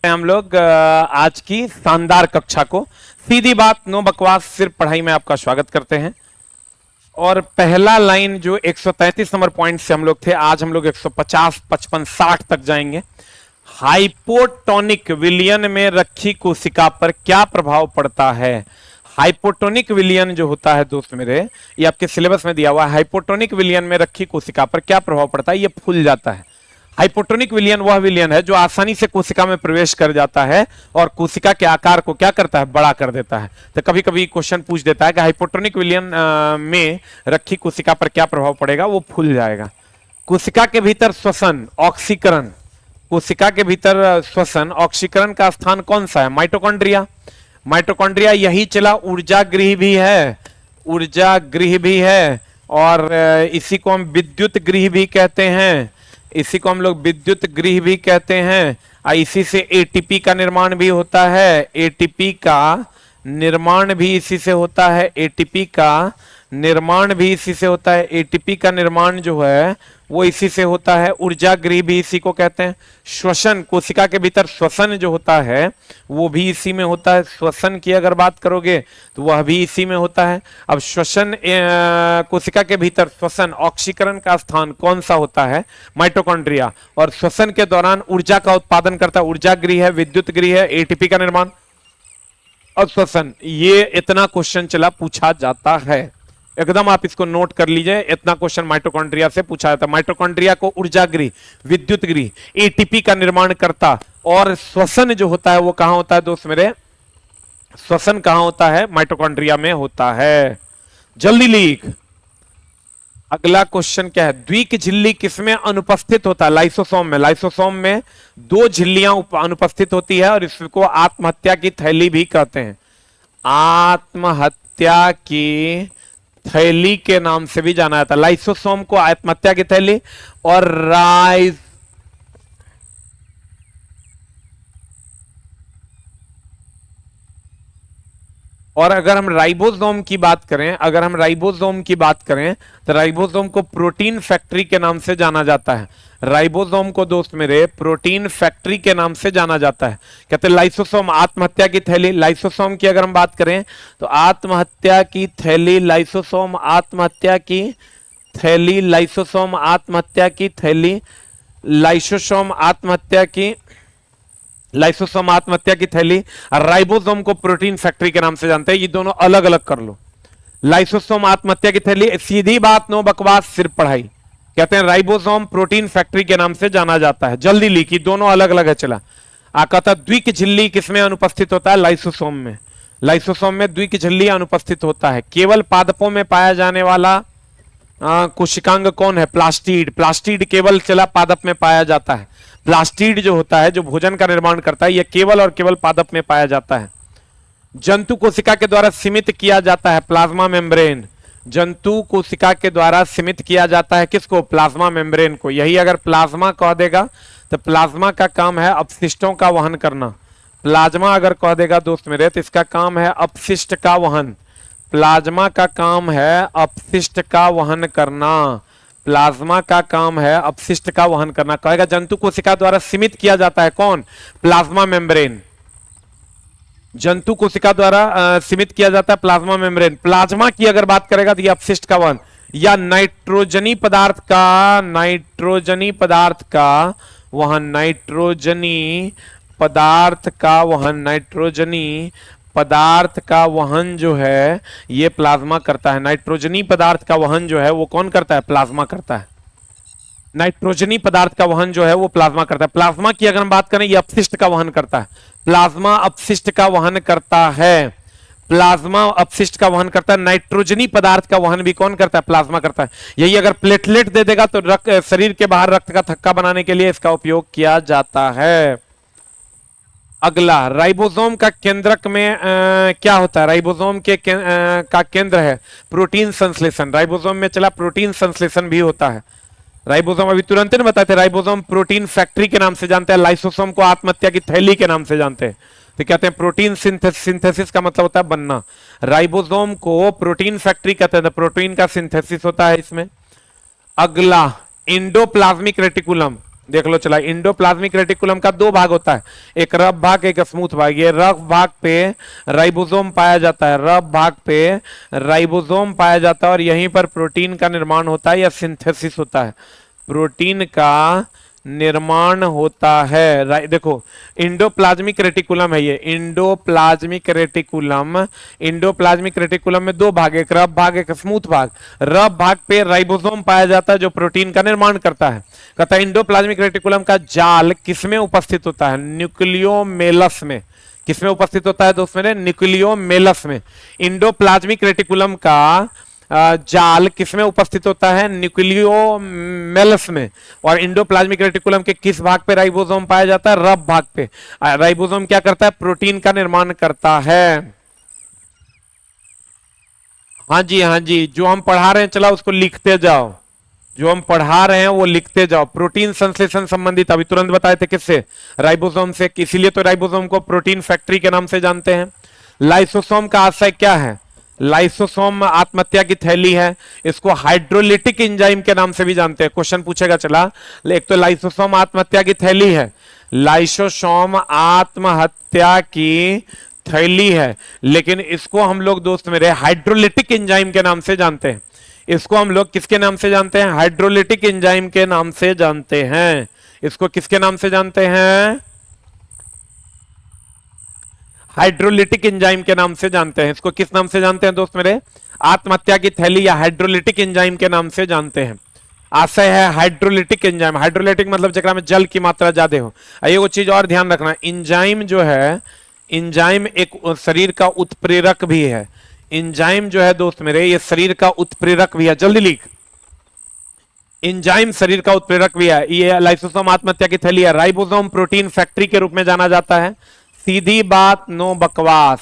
हम लोग आज की शानदार कक्षा को सीधी बात नो बकवास सिर्फ पढ़ाई में आपका स्वागत करते हैं। और पहला लाइन जो 133 नंबर पॉइंट से हम लोग थे, आज हम लोग 150, 55, 60 तक जाएंगे। हाइपोटोनिक विलयन में रखी कोशिका पर क्या प्रभाव पड़ता है? हाइपोटोनिक विलयन जो होता है दोस्त मेरे, ये आपके सिलेबस में दिया हुआ है। हाइपोटोनिक विलयन में रखी कोशिका पर क्या प्रभाव पड़ता है? ये फूल जाता है। हाइपोटोनिक विलयन वह विलयन है जो आसानी से कोशिका में प्रवेश कर जाता है और कोशिका के आकार को क्या करता है? बड़ा कर देता है। तो कभी कभी क्वेश्चन पूछ देता है कि हाइपोटोनिक विलयन में रखी कोशिका पर क्या प्रभाव पड़ेगा? वो फूल जाएगा। कोशिका के भीतर श्वसन, ऑक्सीकरण, कोशिका के भीतर श्वसन ऑक्सीकरण का स्थान कौन सा है? माइटोकॉन्ड्रिया। माइटोकॉन्ड्रिया यही चला ऊर्जा गृह भी है, ऊर्जा गृह भी है, और इसी को हम विद्युत गृह भी कहते हैं, इसी को हम लोग विद्युत गृह भी कहते हैं। इसी से एटीपी का निर्माण भी होता है, एटीपी का निर्माण भी इसी से होता है, एटीपी का निर्माण भी इसी से होता है। एटीपी का निर्माण जो है वो इसी से होता है। ऊर्जा गृह भी इसी को कहते हैं। श्वसन, कोशिका के भीतर श्वसन जो होता है वो भी इसी में होता है। श्वसन की अगर बात करोगे तो वह भी इसी में होता है। अब श्वसन, कोशिका के भीतर श्वसन ऑक्सीकरण का स्थान कौन सा होता है? माइटोकॉन्ड्रिया। और श्वसन के दौरान ऊर्जा का उत्पादन करता है, ऊर्जा गृह है, विद्युत गृह है, एटीपी का निर्माण और श्वसन। ये इतना क्वेश्चन चला पूछा जाता है, एकदम आप इसको नोट कर लीजिए। इतना क्वेश्चन माइटोकॉन्ड्रिया से पूछा जाता है। माइटोकॉन्ड्रिया को ऊर्जा गृह, विद्युत गृह, एटीपी का निर्माण करता, और श्वसन जो होता है वो कहां होता है दोस्त मेरे? श्वसन कहां होता है? माइटोकॉन्ड्रिया में होता है। जल्दी लिख। अगला क्वेश्चन क्या है? द्विक झिल्ली किसमें अनुपस्थित होता है? लाइसोसोम में। लाइसोसोम में 2 झिल्लियां अनुपस्थित होती है और इसको आत्महत्या की थैली भी कहते हैं। आत्महत्या की थैली के नाम से भी जाना जाता है। लाइसोसोम को आत्महत्या की थैली और अगर हम राइबोसोम की बात करें, तो राइबोसोम को प्रोटीन फैक्ट्री के नाम से जाना जाता है। राइबोसोम को दोस्त मेरे प्रोटीन फैक्ट्री के नाम से जाना जाता है। कहते हैं लाइसोसोम आत्महत्या की थैली। लाइसोसोम की अगर हम बात करें तो आत्महत्या की थैली, लाइसोसोम आत्महत्या की थैली, लाइसोसोम आत्महत्या की थैली, लाइसोसोम आत्महत्या की, लाइसोसोम आत्महत्या की थैली। राइबोसोम को प्रोटीन फैक्ट्री के नाम से जानते हैं। ये दोनों अलग अलग कर लो। लाइसोसोम आत्महत्या की थैली, सीधी बात नो बकवास सिर्फ पढ़ाई। कहते हैं राइबोसोम प्रोटीन फैक्ट्री के नाम से जाना जाता है। जल्दी लिखी, दोनों अलग अलग है। चला कहता द्विक झिल्ली किसमें अनुपस्थित होता है? लाइसोसोम में। लाइसोसोम में द्विक झिल्ली अनुपस्थित होता है। केवल पादपों में पाया जाने वाला कोशिकांग कौन है? प्लास्टिड। प्लास्टिड केवल चला पादप में पाया जाता है। प्लास्टिड जो होता है, जो भोजन का निर्माण करता है, यह केवल और केवल पादप में पाया जाता है। जंतु कोशिका के द्वारा सीमित किया जाता है प्लाज्मा मेम्ब्रेन। जंतु कोशिका के द्वारा सीमित किया जाता है किसको? प्लाज्मा मेम्ब्रेन को। यही अगर प्लाज्मा कह देगा तो प्लाज्मा का काम है अपशिष्टों का वहन करना। प्लाज्मा अगर कह देगा दोस्त मेरे तो इसका काम है अपशिष्ट का वहन। प्लाज्मा का काम है अपशिष्ट का वहन करना। प्लाज्मा का काम है अपशिष्ट का वहन करना। कहेगा जंतु कोशिका द्वारा सीमित किया जाता है कौन? Plasma membrane. जंतु कोशिका द्वारा सीमित किया जाता है प्लाज्मा मेम्ब्रेन। प्लाज्मा की अगर बात करेगा तो ये अपशिष्ट का वहन या नाइट्रोजनी पदार्थ का, नाइट्रोजनी पदार्थ का वहन, नाइट्रोजनी पदार्थ का वहन, नाइट्रोजनी पदार्थ का वहन जो है ये प्लाज्मा करता है। नाइट्रोजनी पदार्थ का वहन जो है वो कौन करता है? प्लाज्मा करता है। नाइट्रोजनी पदार्थ का वहन जो है वो प्लाज्मा करता है। प्लाज्मा की अगर हम बात करें ये अपशिष्ट का वहन करता है। प्लाज्मा अपशिष्ट का वहन करता है। प्लाज्मा अपशिष्ट का वहन करता है। नाइट्रोजनी पदार्थ का वहन भी कौन करता है? प्लाज्मा करता है। यही अगर प्लेटलेट दे देगा तो शरीर के बाहर रक्त का थक्का बनाने के लिए इसका उपयोग किया जाता है। अगला, राइबोसोम का केंद्रक में क्या होता है? राइबोसोम के का केंद्र है प्रोटीन संश्लेषण। राइबोसोम में चला प्रोटीन संश्लेषण भी होता है। राइबोसोम अभी तुरंत नहीं बताते, राइबोसोम प्रोटीन फैक्ट्री के नाम से जानते हैं। लाइसोसोम को आत्महत्या की थैली के नाम से जानते हैं। तो कहते हैं प्रोटीन सिंथेसिस का मतलब होता है बनना। राइबोसोम को प्रोटीन फैक्ट्री कहते हैं, प्रोटीन का सिंथेसिस होता है इसमें। अगला, एंडोप्लाज्मिक रेटिकुलम। देख लो चला, इंडोप्लाज्मिक रेटिकुलम का दो भाग होता है, एक रफ भाग एक स्मूथ भाग। ये रफ भाग पे राइबोसोम पाया जाता है, रफ भाग पे राइबोसोम पाया जाता है और यहीं पर प्रोटीन का निर्माण होता है या सिंथेसिस होता है, प्रोटीन का निर्माण होता है। देखो इंडोप्लाज्मिक रेटिकुलम है ये, इंडोप्लाज्मिक रेटिकुलम। इंडोप्लाज्मिक रेटिकुलम में दो भाग, एक रफ भाग एक स्मूथ भाग। रफ भाग पे राइबोसोम पाया जाता है जो प्रोटीन का निर्माण करता है। कहता है इंडोप्लाज्मिक रेटिकुलम का जाल किसमें उपस्थित होता है? न्यूक्लियोमेलस में। किसमें उपस्थित होता है दोस्त मेरे? न्यूक्लियोमेलस में। इंडोप्लाज्मिक रेटिकुलम का जाल किसमें उपस्थित होता है? न्यूक्लियोमेलस में। और इंडोप्लाज्मिक रेटिकुलम के किस भाग पे राइबोसोम पाया जाता है? रफ भाग पे। राइबोसोम क्या करता है? प्रोटीन का निर्माण करता है। हाँ जी हाँ जी, जो हम पढ़ा रहे हैं चला उसको लिखते जाओ, जो हम पढ़ा रहे हैं वो लिखते जाओ। प्रोटीन संश्लेषण संबंधित अभी तुरंत बताए थे किससे? राइबोसोम से। इसीलिए तो राइबोसोम को प्रोटीन फैक्ट्री के नाम से जानते हैं। लाइसोसोम का आशय क्या है? लाइसोसोम आत्महत्या की थैली है। इसको हाइड्रोलिटिक एंजाइम के नाम से भी जानते हैं। क्वेश्चन पूछेगा चला, एक तो लाइसोसोम आत्महत्या की थैली है, लाइसोसोम आत्महत्या की थैली है, लेकिन इसको हम लोग दोस्त मेरे हाइड्रोलिटिक एंजाइम के नाम से जानते हैं। इसको हम लोग किसके नाम से जानते हैं? हाइड्रोलिटिक एंजाइम के नाम से जानते हैं। इसको किसके नाम से जानते हैं? हाइड्रोलिटिक एंजाइम के नाम से जानते हैं। इसको किस नाम से जानते हैं दोस्त मेरे? आत्महत्या की थैली या हाइड्रोलिटिक एंजाइम के नाम से जानते हैं। आशय है हाइड्रोलिटिक एंजाइम। हाइड्रोलिटिक मतलब जगह में जल की मात्रा ज्यादा हो। ये वो चीज और ध्यान रखना, एंजाइम जो है, एंजाइम एक शरीर का उत्प्रेरक भी है। एंजाइम जो है दोस्त मेरे, ये शरीर का उत्प्रेरक भी है। जल्दी लिख, एंजाइम शरीर का उत्प्रेरक भी है। ये लाइसोसोम आत्महत्या की थैली है। राइबोसोम प्रोटीन फैक्ट्री के रूप में जाना जाता है। सीधी बात, नो बकवास।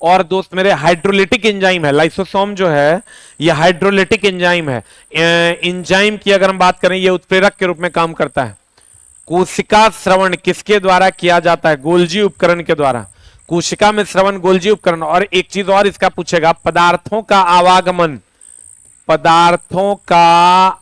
और दोस्त मेरे हाइड्रोलिटिक एंजाइम है लाइसोसोम जो है, ये हाइड्रोलिटिक एंजाइम है। एंजाइम की अगर हम बात करें, ये उत्प्रेरक के रूप में काम करता है। कोशिका श्रवण किसके द्वारा किया जाता है? गोल्जी उपकरण के द्वारा। कोशिका में श्रवण गोल्जी उपकरण। और एक चीज और इसका पूछेगा, पदार्थों का आवागमन, पदार्थों का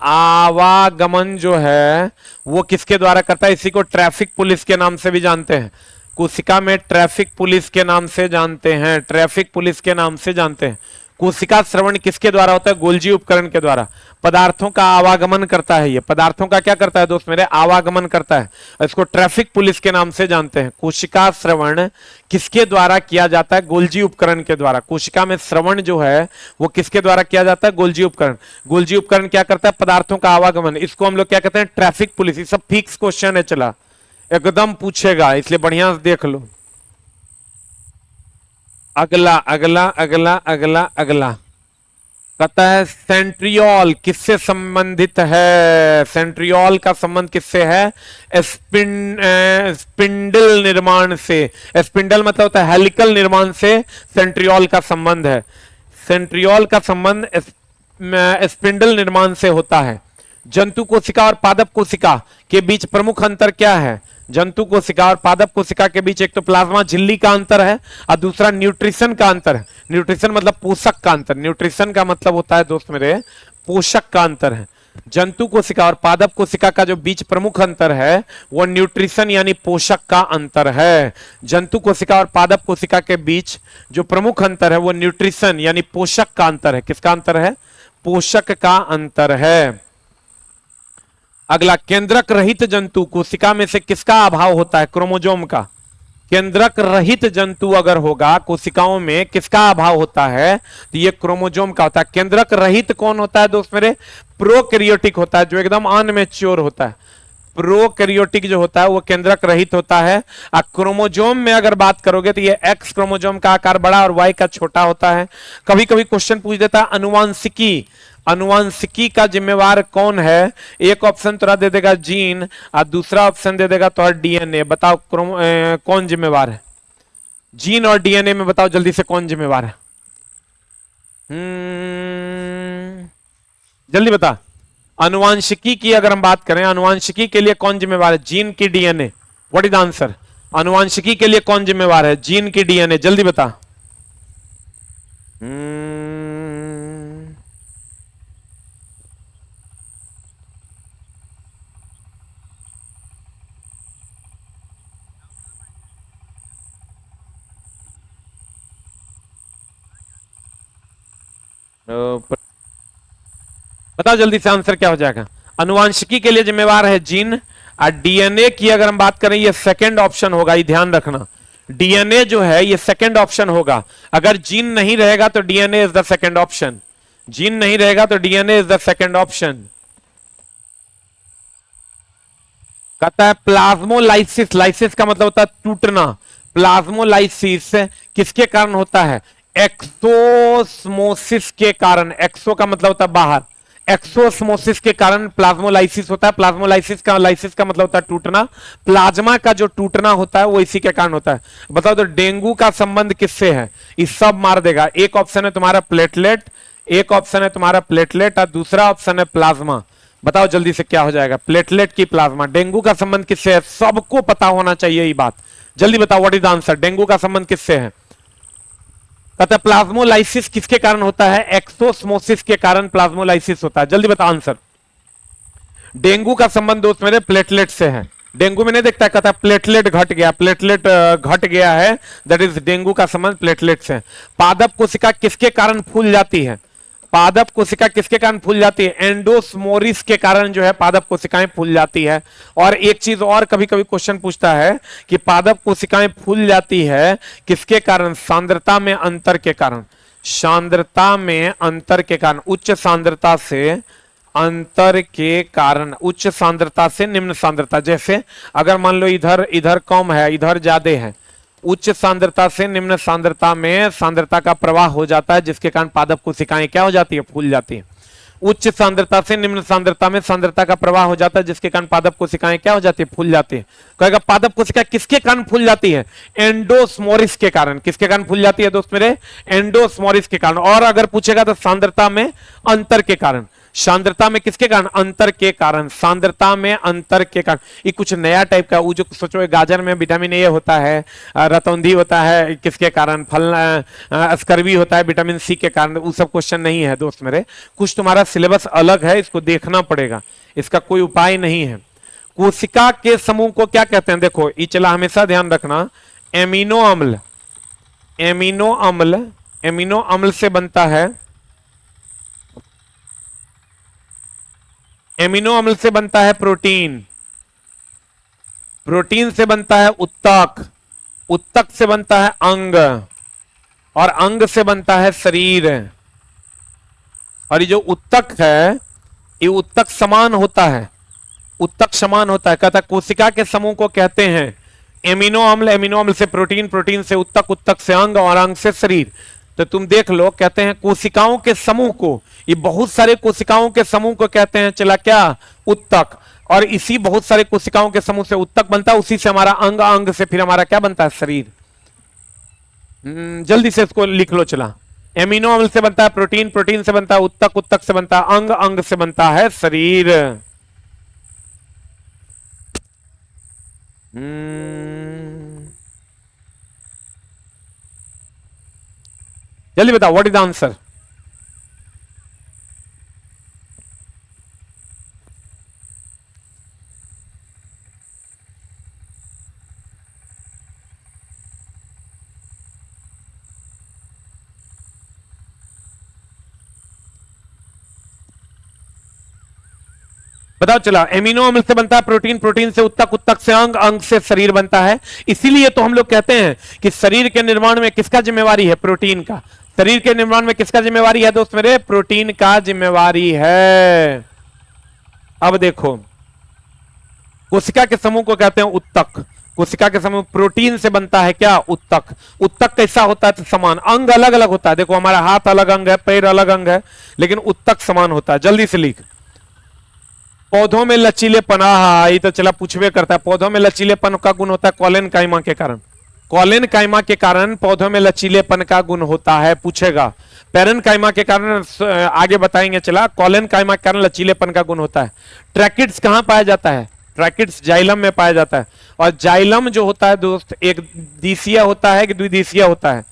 आवागमन जो है वो किसके द्वारा करता है? इसी को ट्रैफिक पुलिस के नाम से भी जानते हैं। कोशिका में ट्रैफिक पुलिस के नाम से जानते हैं, ट्रैफिक पुलिस के नाम से जानते हैं। कोशिका श्रवण किसके द्वारा होता है? गोल्जी उपकरण के द्वारा। पदार्थों का आवागमन करता है, ये पदार्थों का क्या करता है दोस्त मेरे? आवागमन करता है। इसको ट्रैफिक पुलिस के नाम से जानते हैं। कोशिका श्रवण किसके द्वारा किया जाता है? गोल्जी उपकरण के द्वारा। कोशिका में श्रवण जो है वो किसके द्वारा किया जाता है? गोल्जी उपकरण। गोल्जी उपकरण क्या करता है? पदार्थों का आवागमन। इसको हम लोग क्या कहते हैं? Traffic police. ये सब फिक्स क्वेश्चन है, चला एकदम पूछेगा, इसलिए बढ़िया से देख लो। अगला अगला अगला अगला अगला कहता है सेंट्रियोल किससे संबंधित है? सेंट्रियोल का संबंध किससे है? स्पिंडल निर्माण से। स्पिंडल मतलब होता है हेलिकल निर्माण से सेंट्रियोल का संबंध है। सेंट्रियोल का संबंध स्पिंडल निर्माण से होता है। जंतु कोशिका और पादप कोशिका के बीच प्रमुख अंतर क्या है? जंतु कोशिका और पादप कोशिका के बीच एक तो प्लाज्मा झिल्ली का अंतर है और दूसरा न्यूट्रिशन का अंतर है। न्यूट्रिशन मतलब पोषक का अंतर। न्यूट्रिशन का मतलब होता है दोस्त मेरे पोषक का अंतर है। जंतु कोशिका और पादप कोशिका का जो बीच प्रमुख अंतर है वो न्यूट्रिशन यानी पोषक का अंतर है। जंतु कोशिका और पादप कोशिका के बीच जो प्रमुख अंतर है वो न्यूट्रिशन यानी पोषक का अंतर है। किसका अंतर है? पोषक का अंतर है। अगला, केंद्रक रहित जंतु कोशिका में से किसका अभाव होता है? क्रोमोजोम का। केंद्रक रहित जंतु अगर होगा कोशिकाओं में किसका अभाव होता है? तो ये क्रोमोजोम का होता है। केंद्रक रहित कौन होता है दोस्त मेरे? प्रोकैरियोटिक होता है, जो एकदम अनमैच्योर होता है। प्रोकैरियोटिक जो होता है वो केंद्रक रहित होता है। और क्रोमोजोम में अगर बात करोगे तो ये एक्स क्रोमोजोम का आकार बड़ा और वाई का छोटा होता है। कभी कभी क्वेश्चन पूछ देता है अनुवांशिकी, अनुवांशिकी का जिम्मेवार कौन है? एक ऑप्शन तुरा दे देगा जीन और दूसरा ऑप्शन दे देगा तो डीएनए। बताओ कौन जिम्मेवार है? जीन और डीएनए में बताओ जल्दी से कौन जिम्मेवार है? जल्दी बता। अनुवांशिकी की अगर हम बात करें, अनुवांशिकी के लिए कौन जिम्मेवार है? जीन की DNA? What is the answer? अनुवांशिकी के लिए कौन जिम्मेवार है? जीन की डीएनए? जल्दी बता। बताओ जल्दी से आंसर क्या हो जाएगा। अनुवांशिकी के लिए जिम्मेवार है जीन, और डीएनए की अगर हम बात करें ये सेकंड ऑप्शन होगा, ये ध्यान रखना। डीएनए जो है ये सेकंड ऑप्शन होगा। अगर जीन नहीं रहेगा तो DNA is the second option. Gene नहीं रहेगा तो DNA is the second option. कहता है प्लाज्मोलाइसिस, लाइसिस का मतलब होता है टूटना। प्लाज्मोलाइसिस किसके कारण होता है? एक्सोस्मोसिस के कारण। एक्सो का मतलब होता है बाहर, एक्सोस्मोसिस के कारण प्लाज्मोलाइसिस होता है। प्लाज्मोलाइसिस का, लाइसिस का मतलब होता है टूटना। प्लाज्मा का जो टूटना होता है वो इसी के कारण होता है। बताओ तो डेंगू का संबंध किससे है? इस सब मार देगा। एक ऑप्शन है तुम्हारा प्लेटलेट, एक ऑप्शन है तुम्हारा प्लेटलेट, और दूसरा ऑप्शन है प्लाज्मा। बताओ जल्दी से क्या हो जाएगा? प्लेटलेट की प्लाज्मा। डेंगू का संबंध किससे है? सबको पता होना चाहिए ये बात। जल्दी बताओ what is the answer. Dengue का संबंध किससे है? कहता है प्लाज्मोलाइसिस किसके कारण होता है? एक्सोस्मोसिस के कारण प्लाज्मोलाइसिस होता है। जल्दी बताओ आंसर। डेंगू का संबंध दोस्त मेरे प्लेटलेट से है। डेंगू में नहीं देखता है, कहता है प्लेटलेट घट गया, प्लेटलेट घट गया है, दैट इज डेंगू का संबंध प्लेटलेट से। पादप कोशिका किसके कारण फूल जाती है? पादप कोशिका किसके कारण फूल जाती है? एंडोस्मोरिस के कारण जो है पादप कोशिकाएं फूल जाती है। और एक चीज और कभी कभी क्वेश्चन पूछता है कि पादप कोशिकाएं फूल जाती है किसके कारण? सांद्रता में अंतर के कारण। सांद्रता में अंतर के कारण, उच्च सांद्रता से अंतर के कारण, उच्च सांद्रता से निम्न सांद्रता। जैसे अगर मान लो इधर इधर कम है, इधर ज्यादा है, उच्च सांद्रता से निम्न सांद्रता में सांद्रता का प्रवाह हो जाता है, जिसके कारण पादप कोशिकाएं क्या हो जाती है? फूल जाती है। उच्च सांद्रता से निम्न सांद्रता में सांद्रता का प्रवाह हो जाता है, जिसके कारण पादप कोशिकाएं क्या हो जाती है? फूल जाती है। कहेगा पादप कोशिका किसके कारण फूल जाती है? एंडोस्मोरिस के कारण। किसके कारण फूल जाती है दोस्त मेरे? एंडोस्मोरिस के कारण। और अगर पूछेगा तो सांद्रता में अंतर के कारण। सांद्रता में किसके कारण? अंतर के कारण। सांद्रता में अंतर के कारण। ये कुछ नया टाइप का, वो जो सोचो गाजर में विटामिन ए होता है, रतौंधी होता है किसके कारण? फल स्कर्वी होता है विटामिन सी के कारण। वो सब क्वेश्चन नहीं है दोस्त मेरे। कुछ तुम्हारा सिलेबस अलग है, इसको देखना पड़ेगा, इसका कोई उपाय नहीं है। कोशिका के समूह को क्या कहते हैं? देखो ये चला, हमेशा ध्यान रखना। एमिनो अम्ल, एमिनो अम्ल, एमिनो अम्ल से बनता है, एमिनो अम्ल से बनता है प्रोटीन, प्रोटीन से बनता है उत्तक, उत्तक से बनता है अंग, और अंग से बनता है शरीर। और ये जो उत्तक है, ये उत्तक समान होता है, उत्तक समान होता है। कहता है कोशिका के समूह को कहते हैं एमिनो अम्ल, एमिनो अम्ल से प्रोटीन, प्रोटीन से उत्तक, उत्तक से अंग, और अंग से शरीर। तो तुम देख लो, कहते हैं कोशिकाओं के समूह को, ये बहुत सारे कोशिकाओं के समूह को कहते हैं चला क्या? उत्तक। और इसी बहुत सारे कोशिकाओं के समूह से उत्तक बनता है, उसी से हमारा अंग, अंग से फिर हमारा क्या बनता है? शरीर। जल्दी से इसको लिख लो चला। एमिनो अम्ल से बनता है प्रोटीन, प्रोटीन से बनता है उत्तक, उत्तक से बनता है अंग, अंग से बनता है शरीर। जल्दी बताओ व्हाट इज द आंसर। बताओ चला। एमिनो अम्ल से बनता है प्रोटीन, प्रोटीन से उत्तक, उत्तक से अंग, अंग से शरीर बनता है। इसीलिए तो हम लोग कहते हैं कि शरीर के निर्माण में किसका जिम्मेवारी है? प्रोटीन का। शरीर के निर्माण में किसका जिम्मेवारी है दोस्त मेरे? प्रोटीन का जिम्मेवारी है। अब देखो, कोशिका के समूह को कहते हैं उत्तक। कोशिका के समूह प्रोटीन से बनता है क्या? उत्तक। उत्तक कैसा होता है? तो समान। अंग अलग अलग होता है, देखो हमारा हाथ अलग अंग है, पैर अलग अंग है, लेकिन उत्तक समान होता है। जल्दी से लिख। पौधों में लचीलेपन, ये तो चला पूछवे करता है। पौधों में लचीलेपन का गुण होता है कॉलेन काइमा के कारण। कॉलेन काइमा के कारण पौधों में लचीलेपन का गुण होता है, पूछेगा। पेरन काइमा के कारण आगे बताएंगे चला। कॉलेन काइमा के कारण लचीलेपन का गुण होता है। ट्रैकिड्स कहां पाया जाता है? ट्रैकिड्स जाइलम में पाया जाता है। और जाइलम जो होता है दोस्त, एक दिशीय होता है कि द्विदिशीय होता है?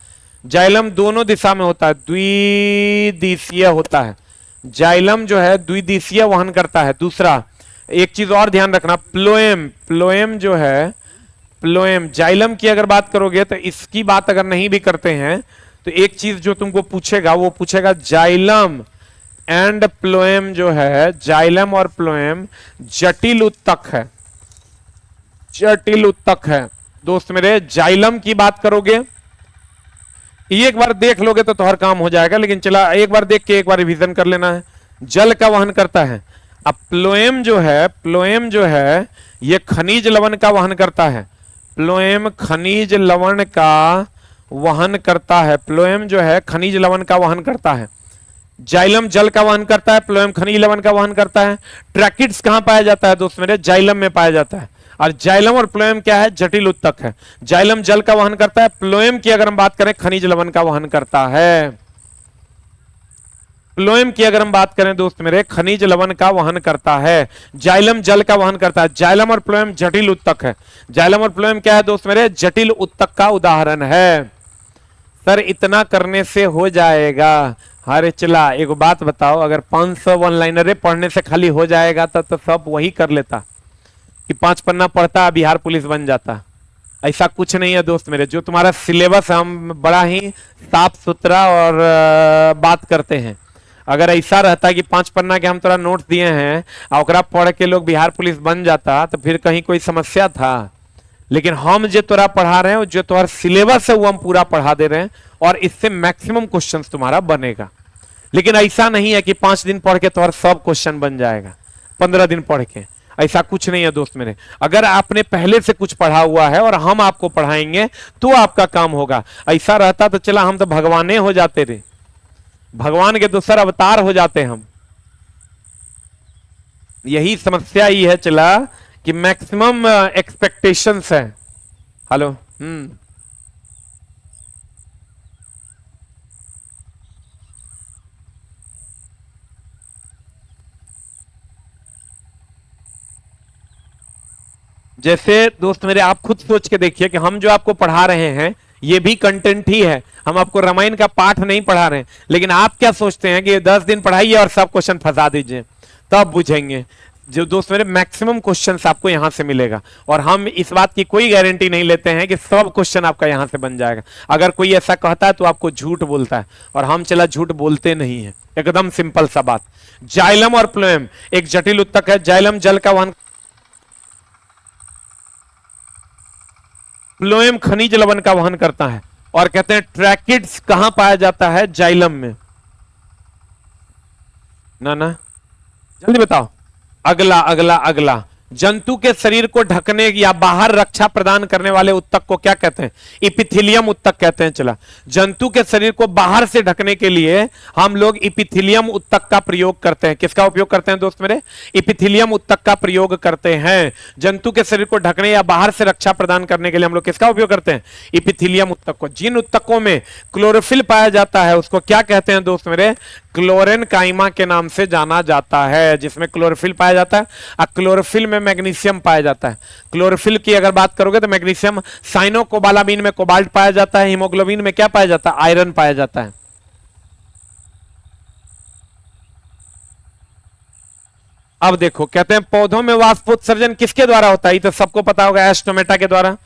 जाइलम दोनों दिशा में होता है, द्विदिशीय होता है। जाइलम जो है द्विदिशीय वहन करता है। दूसरा एक चीज और ध्यान रखना, प्लोएम, प्लोएम जो है, प्लोएम जाइलम की अगर बात करोगे तो इसकी बात अगर नहीं भी करते हैं तो एक चीज जो तुमको पूछेगा वो पूछेगा जाइलम एंड प्लोएम जो है, जाइलम और प्लोएम जटिल उत्तक है, जटिल उत्तक है दोस्त मेरे। जाइलम की बात करोगे, एक बार देख लोगे तो हर काम हो जाएगा, लेकिन चला एक बार देख के एक बार रिवीजन कर लेना है। जल का वहन करता है। अब प्लोएम जो है, प्लोएम जो है ये खनिज लवण का वहन करता है। प्लोएम खनिज लवण का वहन करता है। प्लोएम जो है खनिज लवण का वहन करता है। जाइलम जल का वहन करता है, प्लोएम खनिज लवण का वहन करता है। ट्रैकिड्स कहां पाया जाता है दोस्त मेरे? जाइलम में पाया जाता है। और जाइलम और प्लोएम क्या है? जटिल उत्तक है। जाइलम जल का वहन करता है, प्लोएम की अगर हम बात करें खनिज लवण का वहन करता है। प्लोएम की अगर हम बात करें दोस्त मेरे, खनिज लवण का वहन करता है। जाइलम जल का वहन करता है। जाइलम और प्लोएम जटिल उत्तक है। जाइलम और प्लोएम क्या है दोस्त मेरे? जटिल उत्तक का उदाहरण है। सर इतना करने से हो जाएगा? अरे चला एक बात बताओ, अगर 500 वन लाइनरे पढ़ने से खाली हो जाएगा तो सब वही कर लेता कि 5 पन्ना पढ़ता बिहार पुलिस बन जाता। ऐसा कुछ नहीं है दोस्त मेरे। जो तुम्हारा सिलेबस हम बड़ा ही साफ सुथरा और बात करते हैं। अगर ऐसा रहता कि 5 पन्ना के हम थोड़ा नोट्स दिए हैं और ओकरा पढ़ के लोग बिहार पुलिस बन जाता तो फिर कहीं कोई समस्या था। लेकिन हम जो तोरा पढ़ा रहे हैं, जो तुम्हारा सिलेबस है वो हम पूरा पढ़ा दे रहे हैं और इससे मैक्सिमम क्वेश्चन तुम्हारा बनेगा। लेकिन ऐसा नहीं है कि 5 दिन पढ़ के तुम्हारा सब क्वेश्चन बन जाएगा 15 दिन पढ़ के। ऐसा कुछ नहीं है दोस्त मेरे। अगर आपने पहले से कुछ पढ़ा हुआ है और हम आपको पढ़ाएंगे तो आपका काम होगा। ऐसा रहता तो चला हम तो भगवाने हो जाते रे, भगवान के दूसरा अवतार हो जाते हम। यही समस्या ही है चला कि मैक्सिमम एक्सपेक्टेशंस है। हेलो जैसे दोस्त मेरे आप खुद सोच के देखिए कि हम जो आपको पढ़ा रहे हैं ये भी कंटेंट ही है। हम आपको रामायण का पाठ नहीं पढ़ा रहे हैं, लेकिन आप क्या सोचते हैं कि 10 दिन पढ़ाइए और सब क्वेश्चन फंसा दीजिए तब बुझेंगे। जो दोस्त मेरे मैक्सिमम क्वेश्चंस आपको यहां से मिलेगा और हम इस बात की कोई गारंटी नहीं लेते हैं कि सब क्वेश्चन आपका यहां से बन जाएगा। अगर कोई ऐसा कहता है तो आपको झूठ बोलता है और हम चला झूठ बोलते नहीं है। एकदम सिंपल सा बात। जाइलम और प्लोएम एक जटिल उत्तक है। जाइलम जल का वहन, प्लोएम खनिज लवण का वहन करता है। और कहते हैं ट्रैकिड्स कहां पाया जाता है? जाइलम में। ना जल्दी बताओ। अगला अगला अगला जंतु के शरीर को ढकने या बाहर रक्षा प्रदान करने वाले उत्तक को क्या कहते हैं? इपिथेलियम उत्तक कहते हैं। चला जंतु के शरीर को बाहर से ढकने के लिए हम लोग इपिथेलियम उत्तक का प्रयोग करते हैं। किसका उपयोग करते हैं दोस्त मेरे? इपिथेलियम उत्तक का प्रयोग करते हैं। जंतु के शरीर को ढकने या बाहर से रक्षा प्रदान करने के लिए हम लोग किसका उपयोग करते हैं? इपिथेलियम उत्तक को। जिन उत्तकों में क्लोरोफिल पाया जाता है उसको क्या कहते हैं दोस्त मेरे? क्लोरेनकाइमा के नाम से जाना जाता है। जिसमें क्लोरोफिल पाया जाता है और क्लोरोफिल में मैग्नीशियम पाया जाता है। क्लोरोफिल की अगर बात करोगे तो मैग्नीशियम, साइनोकोबालामिन में कोबाल्ट पाया जाता है। हीमोग्लोबिन में क्या पाया जाता है? आयरन पाया जाता है। अब देखो कहते हैं पौधों में वाष्पोत्सर्जन किसके द्वारा होता है? ये तो सबको पता होगा, एस्टोमेटा के द्वारा।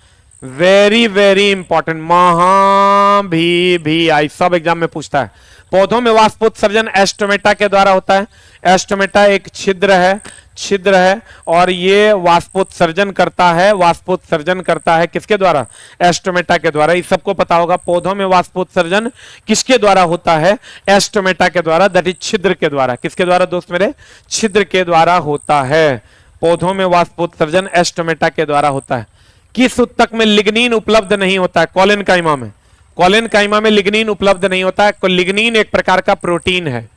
वेरी वेरी इंपॉर्टेंट, महा भी आई सब एग्जाम में पूछता है। पौधों में वाष्पोत्सर्जन एस्टोमेटा के द्वारा होता है। एस्टोमेटा एक छिद्र है और ये वाष्पोत्सर्जन करता है। वाष्पोत्सर्जन करता है किसके द्वारा? एस्टोमेटा के द्वारा। ये सबको पता होगा पौधों में वाष्पोत्सर्जन किसके द्वारा होता है? एस्टोमेटा के द्वारा, दैट इज छिद्र के द्वारा। किसके द्वारा दोस्त मेरे? छिद्र के द्वारा होता है। पौधों में वाष्पोत्सर्जन एस्टोमेटा के द्वारा होता है। किस उत्तक में लिग्निन उपलब्ध नहीं होता है? कोलेनकाइमा में। कोलेनकाइमा में लिग्निन उपलब्ध नहीं होता है। लिग्निन एक प्रकार का प्रोटीन है।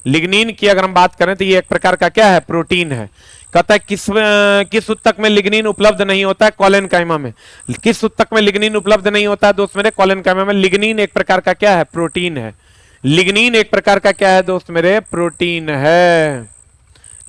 लिग्निन की अगर हम बात करें तो ये एक प्रकार का क्या है? प्रोटीन है। कहता है किस उत्तक में लिग्निन उपलब्ध नहीं होता है? कोलेनकाइमा में। किस उत्तक में लिग्निन उपलब्ध नहीं होता है दोस्त मेरे? कोलेनकाइमा में। लिग्निन एक प्रकार का क्या है? प्रोटीन है। लिग्निन एक प्रकार का क्या है दोस्त मेरे? प्रोटीन है।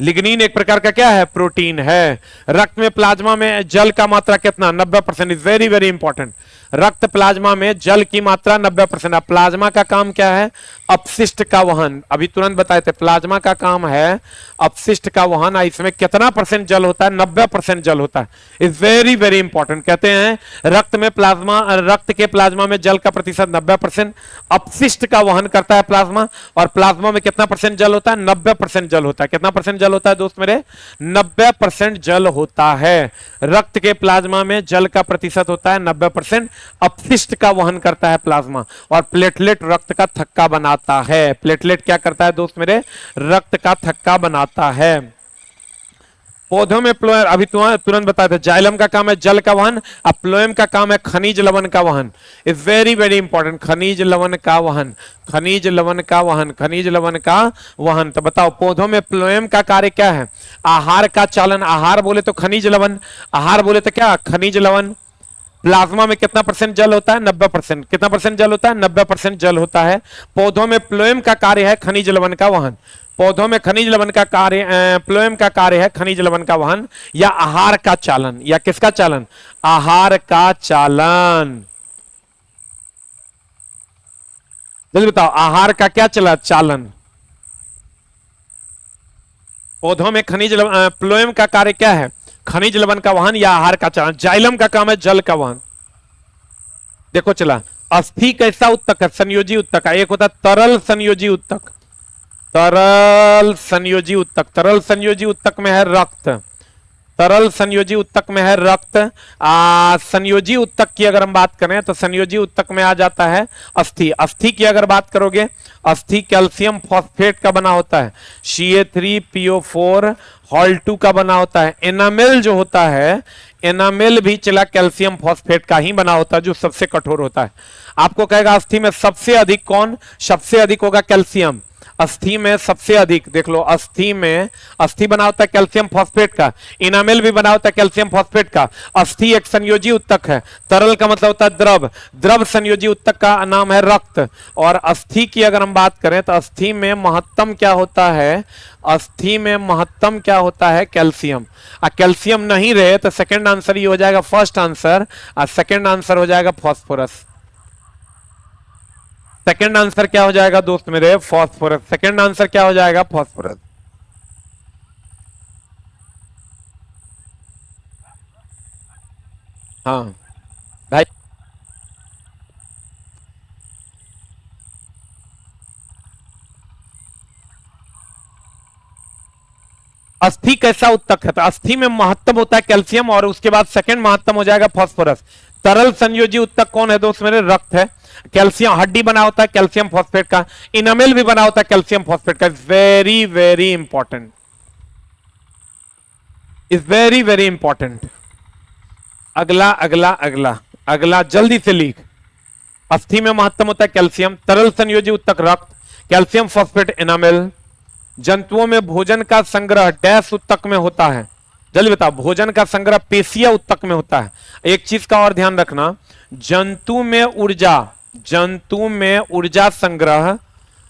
लिग्निन एक प्रकार का क्या है? प्रोटीन है। रक्त में प्लाज्मा में जल का मात्रा कितना? 90%। Is very very important. रक्त प्लाज्मा में जल की मात्रा 90%। अब प्लाज्मा का काम क्या है? अपशिष्ट का वहन। अभी तुरंत बताए थे प्लाज्मा का काम है अपशिष्ट का वहन। इसमें कितना परसेंट जल होता है? 90% जल होता है। Is very very important. कहते हैं रक्त के प्लाज्मा में जल का प्रतिशत 90%, अपशिष्ट का वहन करता है प्लाज्मा। और प्लाज्मा में कितना परसेंट जल होता है? 90% जल होता है। कितना परसेंट जल होता है दोस्त मेरे? 90% जल होता है। रक्त के प्लाज्मा में जल का प्रतिशत होता है 90%, अपशिष्ट का वहन करता है प्लाज्मा। और प्लेटलेट रक्त का थक्का बनाता है। प्लेटलेट क्या करता है दोस्त मेरे? रक्त का थक्का बनाता है। पौधों में प्लोएम, अभी तुरंत बताया था, जाइलम का काम है जल का वहन, अब प्लोएम का काम है खनिज लवण का वहन। Is very very important. खनिज लवण का वहन, खनिज लवण का वहन, खनिज लवण का वहन। तो बताओ पौधों में प्लोएम का कार्य क्या है? आहार का चालन। आहार बोले तो खनिज लवण, आहार बोले तो क्या? खनिज लवण। प्लाज्मा में कितना परसेंट जल होता है? 90%। कितना परसेंट जल होता है? 90% जल होता है। पौधों में प्लोएम का कार्य है खनिज लवण का वहन। पौधों में खनिज लवण का कार्य, प्लोएम का कार्य है खनिज लवण का वहन या आहार का चालन। या किसका चालन? आहार का चालन। जल्दी बताओ आहार का क्या चला? चालन। पौधों में प्लोएम का कार्य क्या है? खनिज लवण का वहन या आहार का चालन। जाइलम का काम है जल का वहन। देखो चला, अस्थि कैसा उत्तक है? संयोजी उत्तक है। एक होता है तरल संयोजी उत्तक, तरल संयोजी उत्तक। तरल संयोजी उत्तक में है रक्त, तरल संयोजी उत्तक में है रक्त। संयोजी उत्तक की अगर हम बात करें तो संयोजी उत्तक में आ जाता है अस्थि। अस्थि की अगर बात करोगे, अस्थि कैल्शियम फॉस्फेट का बना होता है, CA3PO4 हॉल 2 का बना होता है। एनामेल जो होता है, एनामेल भी चला कैल्शियम फॉस्फेट का ही बना होता है, जो सबसे कठोर होता है। आपको कहेगा अस्थि में सबसे अधिक कौन? सबसे अधिक होगा कैल्शियम। अस्थि में सबसे अधिक, देख लो, अस्थि में, अस्थि बना होता है कैल्शियम फॉस्फेट का, इनामेल भी बना होता है कैल्शियम फॉस्फेट का। अस्थि एक संयोजी उत्तक है। तरल का मतलब होता है द्रव, द्रव संयोजी उत्तक का नाम है रक्त। और अस्थि की अगर हम बात करें तो अस्थि में महत्तम क्या होता है? अस्थि में महत्तम क्या होता है? कैल्शियम। कैल्शियम नहीं रहे तो सेकेंड आंसर ही हो जाएगा फर्स्ट आंसर, और सेकेंड आंसर हो जाएगा फॉस्फोरस। सेकेंड आंसर क्या हो जाएगा दोस्त मेरे? फॉस्फोरस। सेकेंड आंसर क्या हो जाएगा? फॉस्फोरस। हाँ भाई, अस्थि कैसा उत्तक है? तो अस्थि में महत्तम होता है कैल्शियम और उसके बाद सेकंड महत्तम हो जाएगा फॉस्फोरस। तरल संयोजी उत्तक कौन है दोस्त मेरे? रक्त है। कैल्शियम हड्डी बना होता है कैल्शियम फॉस्फेट का, इनामेल भी बना होता है कैल्शियम फॉस्फेट का। Very very important, is very very important. अगला अगला अगला अगला जल्दी से लिख। अस्थि में महत्तम होता है कैल्शियम, तरल संयोजी उत्तक रक्त, कैल्शियम फॉस्फेट इनामेल। जंतुओं में भोजन का संग्रह डैश उत्तक में होता है? जल्दी बताओ। भोजन का संग्रह पेशीय उत्तक में होता है। एक चीज का और ध्यान रखना, जंतु में ऊर्जा, जंतु में ऊर्जा संग्रह,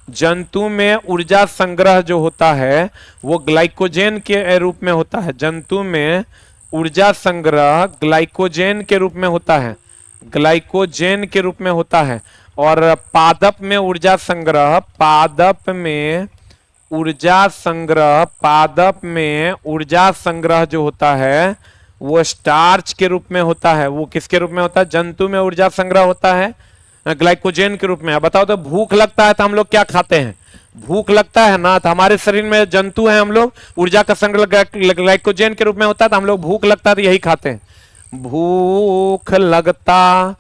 जंतु में ऊर्जा संग्रह जो होता है वो ग्लाइकोजेन के रूप में होता है। जंतु में ऊर्जा संग्रह ग्लाइकोजेन के रूप में होता है, ग्लाइकोजेन के रूप में होता है। और पादप में ऊर्जा संग्रह, पादप में ऊर्जा संग्रह, पादप में ऊर्जा संग्रह जो होता है वो स्टार्च के रूप में होता है। वो किसके रूप में होता है? जंतु में ऊर्जा संग्रह होता है ग्लाइकोजेन के रूप में। बताओ तो भूख लगता है तो हम लोग क्या खाते हैं? भूख लगता है ना, तो हमारे शरीर में जंतु है, हम लोग ऊर्जा का संग्रह ग्लाइकोजेन के रूप में होता है, तो हम लोग भूख लगता है तो यही खाते हैं। भूख लगता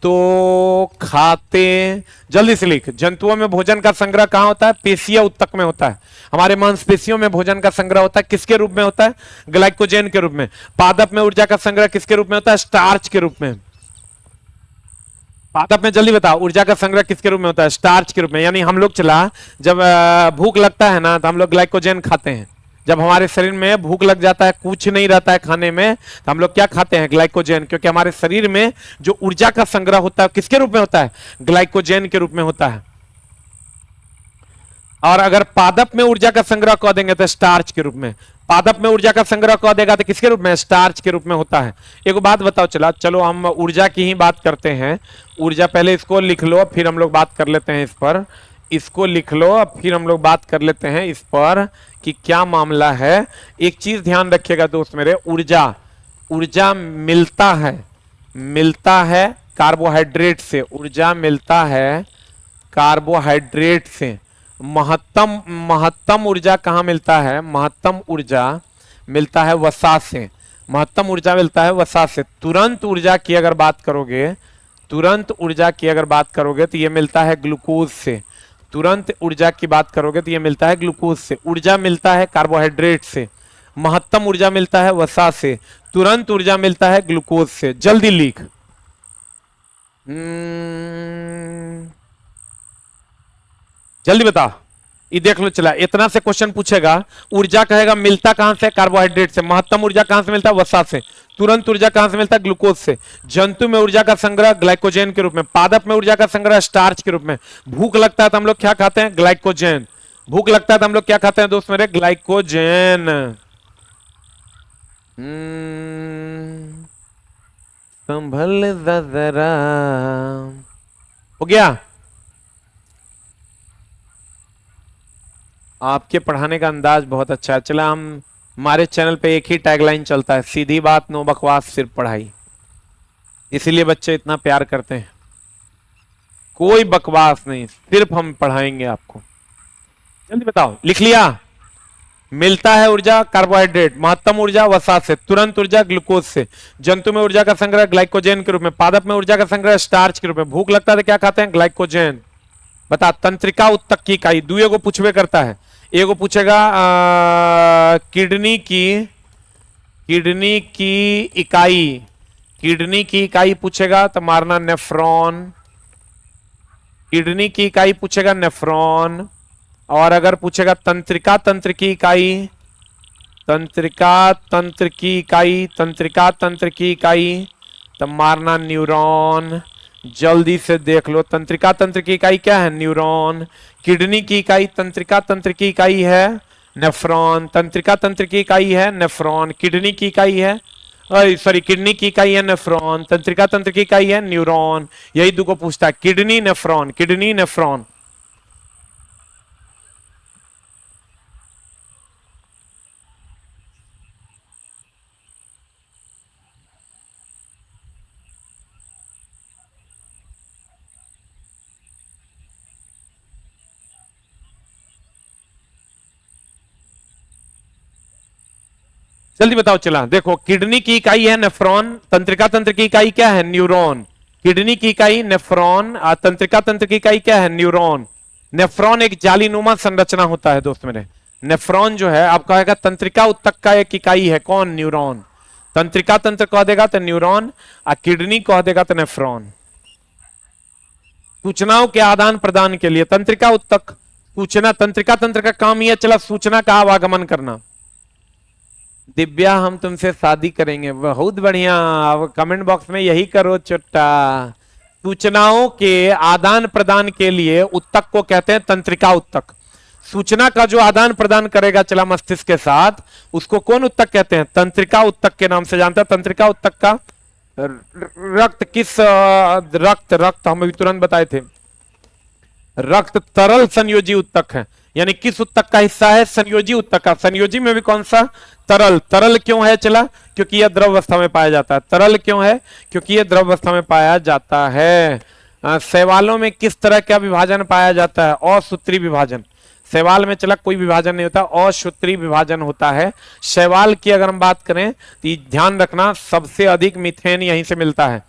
तो खाते। जल्दी से लिख। जंतुओं में भोजन का संग्रह कहां होता है? पेशीय उत्तक में होता है। हमारे मांसपेशियों में भोजन का संग्रह होता है, किसके रूप में होता है? ग्लाइकोजेन के रूप में। पादप में ऊर्जा का संग्रह किसके रूप में होता है? स्टार्च के रूप में। पादप में जल्दी बताओ ऊर्जा का संग्रह किसके रूप में होता है? स्टार्च के रूप में। यानी हम लोग चला, जब भूख लगता है ना तो हम लोग ग्लाइकोजेन खाते हैं। जब हमारे शरीर में भूख लग जाता है, कुछ नहीं रहता है खाने में, तो हम लोग क्या खाते हैं? ग्लाइकोजेन। क्योंकि हमारे शरीर में जो ऊर्जा का संग्रह होता है किसके रूप में होता है? ग्लाइकोजेन के रूप में होता है। और अगर पादप में ऊर्जा का संग्रह कह देंगे तो स्टार्च के रूप में, पादप में ऊर्जा का संग्रह कह देगा तो किसके रूप में, स्टार्च के रूप में होता है। एक बात बताओ, चलो हम ऊर्जा की ही बात करते हैं। ऊर्जा पहले इसको लिख लो, फिर हम लोग बात कर लेते हैं इस पर। इसको लिख लो, फिर हम लोग बात कर लेते हैं इस पर कि क्या मामला है। एक चीज ध्यान रखिएगा दोस्त मेरे, ऊर्जा ऊर्जा मिलता है कार्बोहाइड्रेट से, ऊर्जा मिलता है कार्बोहाइड्रेट से। महत्तम ऊर्जा कहाँ मिलता है, महत्तम ऊर्जा मिलता है वसा से, महत्तम ऊर्जा मिलता है वसा से। तुरंत ऊर्जा की अगर बात करोगे, तुरंत ऊर्जा की अगर बात करोगे तो ये मिलता है ग्लूकोज से, तुरंत ऊर्जा की बात करोगे तो ये मिलता है ग्लूकोज से। ऊर्जा मिलता है कार्बोहाइड्रेट से, महत्तम ऊर्जा मिलता है वसा से, तुरंत ऊर्जा मिलता है ग्लूकोज से। जल्दी लिख। जल्दी बता, ये देख लो, चला इतना से क्वेश्चन पूछेगा। ऊर्जा कहेगा मिलता कहां से, कार्बोहाइड्रेट से। महत्तम ऊर्जा कहां से मिलता है, वसा से। तुरंत ऊर्जा कहां से मिलता है, ग्लूकोज से। जंतु में ऊर्जा का संग्रह ग्लाइकोजेन के रूप में, पादप में ऊर्जा का संग्रह स्टार्च के रूप में। भूख लगता है तो हम लोग क्या खाते हैं, ग्लाइकोजेन। भूख लगता है तो हम लोग क्या खाते हैं दोस्त मेरे, ग्लाइकोजेन। संभल जरा, हो गया। आपके पढ़ाने का अंदाज बहुत अच्छा है। चला, हम हमारे चैनल पे एक ही टैगलाइन चलता है, सीधी बात नो बकवास सिर्फ पढ़ाई। इसीलिए बच्चे इतना प्यार करते हैं, कोई बकवास नहीं, सिर्फ हम पढ़ाएंगे आपको। जल्दी बताओ, लिख लिया। मिलता है ऊर्जा कार्बोहाइड्रेट, महत्तम ऊर्जा वसा से, तुरंत ऊर्जा ग्लूकोज से। जंतु में ऊर्जा का संग्रह ग्लाइकोजेन के रूप में, पादप में ऊर्जा का संग्रह स्टार्च के रूप में। भूख लगता है तो क्या खाते हैं, ग्लाइकोजेन। बता, तंत्रिका उत्तक की इकाई। दुए को पूछवे करता है, एगो पूछेगा किडनी की इकाई, किडनी की इकाई पूछेगा तो मारना नेफ्रॉन, किडनी की इकाई पूछेगा नेफ्रॉन। और अगर पूछेगा तंत्रिका तंत्र की इकाई, तंत्रिका तंत्र की इकाई तो मारना न्यूरॉन। जल्दी से देख लो, तंत्रिका तंत्र की इकाई क्या है, न्यूरॉन। किडनी की इकाई तंत्रिका तंत्र की इकाई है नेफ्रॉन, तंत्रिका तंत्र की इकाई है नेफ्रॉन। किडनी की इकाई है, सॉरी, किडनी की इकाई है नेफ्रॉन, तंत्रिका तंत्र की इकाई है न्यूरॉन। यही दो को पूछता है, किडनी नेफ्रॉन, किडनी नेफ्रॉन। जल्दी बताओ, चला देखो, किडनी की इकाई है नेफ्रॉन, तंत्रिका तंत्र की इकाई क्या है, न्यूरॉन। किडनी की इकाई नेफ्रॉन, तंत्रिका तंत्र की इकाई क्या है, न्यूरॉन। नेफ्रॉन एक जालीनुमा संरचना होता है दोस्त मेरे। नेफ्रॉन जो है आपका कहेगा तंत्रिका उत्तक का एक इकाई है, कौन, न्यूरॉन। तंत्रिका तंत्र कह देगा तो न्यूरॉन, और किडनी कह देगा तो नेफ्रॉन। सूचनाओं के आदान प्रदान के लिए तंत्रिका उत्तक, सूचना, तंत्रिका तंत्र का काम यह चला सूचना का आवागमन करना। दिव्या, हम तुमसे शादी करेंगे, बहुत बढ़िया। अब कमेंट बॉक्स में यही करो चुट्टा। सूचनाओं के आदान प्रदान के लिए उत्तक को कहते हैं तंत्रिका उत्तक। सूचना का जो आदान प्रदान करेगा चला मस्तिष्क के साथ, उसको कौन उत्तक कहते हैं, तंत्रिका उत्तक के नाम से जानते हैं। तंत्रिका उत्तक का रक्त किस, रक्त हम अभी तुरंत बताए थे, रक्त तरल संयोजी उत्तक है। यानी किस उत्तक का हिस्सा है, संयोजी उत्तक का। संयोजी में भी कौन सा, तरल। तरल क्यों है चला, क्योंकि यह द्रव अवस्था में पाया जाता है। तरल क्यों है, क्योंकि यह द्रव अवस्था में पाया जाता है। शैवालों में किस तरह का विभाजन पाया जाता है, असूत्री विभाजन। शैवाल में चला कोई विभाजन नहीं होता, असूत्री विभाजन होता है। शैवाल की अगर हम बात करें तो ध्यान रखना, सबसे अधिक मीथेन यहीं से मिलता है,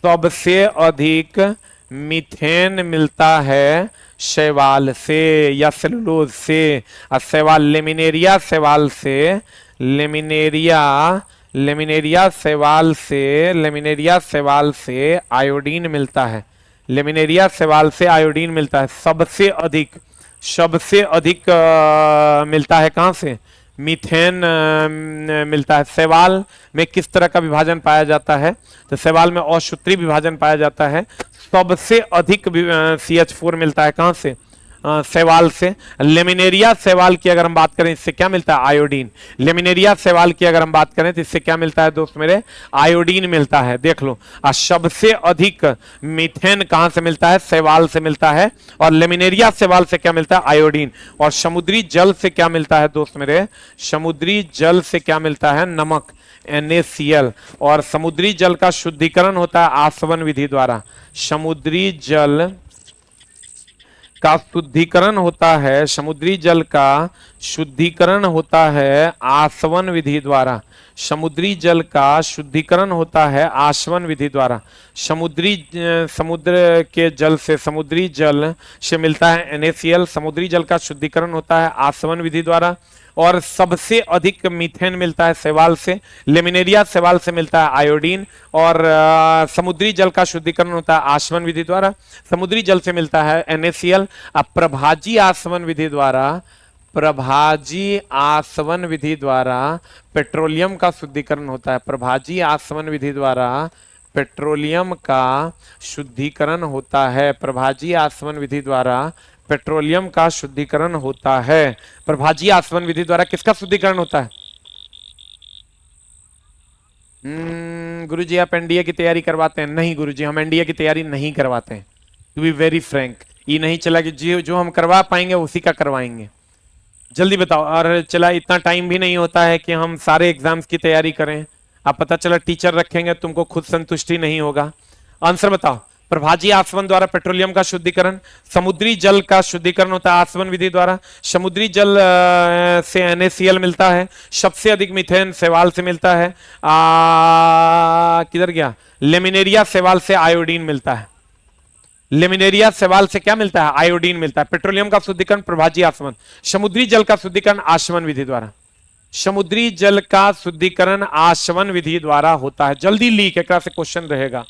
सबसे अधिक मीथेन मिलता है शैवाल से या सेलुलोज से। और शैवाल लेमिनेरिया शैवाल से, लेमिनेरिया शैवाल से आयोडीन मिलता है। लेमिनेरिया शैवाल से आयोडीन मिलता है सबसे अधिक, मिलता है कहां से, मीथेन मिलता है। शैवाल में किस तरह का विभाजन पाया जाता है, तो शैवाल में असूत्री विभाजन पाया जाता है। सबसे अधिक CH4 मिलता है कहां से, शैवाल से। लेमिनेरिया शैवाल की अगर हम बात करें इससे क्या मिलता है? आयोडीन। लेमिनेरिया शैवाल की अगर हम बात करें तो इससे क्या मिलता है दोस्त मेरे? आयोडीन मिलता है। देख लो, सबसे अधिक मीथेन कहां से मिलता है? शैवाल से मिलता है। और लेमिनेरिया शैवाल से क्या मिलता है? आयोडीन। और समुद्री जल से क्या मिलता है दोस्त मेरे? समुद्री जल से क्या मिलता है? नमक, NaCl। और समुद्री जल का शुद्धिकरण होता है आसवन विधि द्वारा। समुद्री जल का शुद्धिकरण होता है, समुद्री जल का शुद्धिकरण होता है आसवन विधि द्वारा। समुद्री जल का शुद्धिकरण होता है आसवन विधि द्वारा। समुद्र के जल से, समुद्री जल से मिलता है NaCl। समुद्री जल का शुद्धिकरण होता है आसवन विधि द्वारा। और सबसे अधिक मीथेन मिलता है शैवाल से। लेमिनेरिया शैवाल से मिलता है आयोडीन। और समुद्री जल का शुद्धिकरण होता है आसवन विधि द्वारा। समुद्री जल से मिलता है NaCl। अब प्रभाजी आसवन विधि द्वारा, प्रभाजी आसवन विधि द्वारा पेट्रोलियम का शुद्धिकरण होता है। प्रभाजी आसवन विधि द्वारा पेट्रोलियम का शुद्धिकरण होता है। प्रभाजी आसवन विधि द्वारा पेट्रोलियम का शुद्धिकरण होता है। प्रभाजी आसवन विधि द्वारा किसका शुद्धिकरण होता है? गुरुजी आप एनडीए की तैयारी करवाते हैं? नहीं गुरुजी, हम एनडीए की तैयारी नहीं करवाते हैं। टू बी वेरी फ्रैंक, ये नहीं चला कि जो हम करवा पाएंगे उसी का करवाएंगे। जल्दी बताओ। और चला इतना टाइम भी नहीं होता है कि हम सारे एग्जाम्स की तैयारी करें। आप पता चला टीचर रखेंगे, तुमको खुद संतुष्टि नहीं होगा। आंसर बताओ। प्रभाजी आसवन द्वारा पेट्रोलियम का शुद्धिकरण। समुद्री जल का शुद्धिकरण होता है आसवन विधि द्वारा। समुद्री जल से NaCl मिलता है। सबसे अधिक मीथेन शैवाल से मिलता है। किधर गया? लेमिनेरिया शैवाल से आयोडीन मिलता है। लेमिनेरिया शैवाल से क्या मिलता है? आयोडीन मिलता है। पेट्रोलियम का शुद्धिकरण प्रभाजी आसवन। समुद्री जल का शुद्धिकरण आसवन विधि द्वारा। समुद्री जल का शुद्धिकरण आसवन विधि द्वारा होता है। जल्दी लीक एक से क्वेश्चन रहेगा।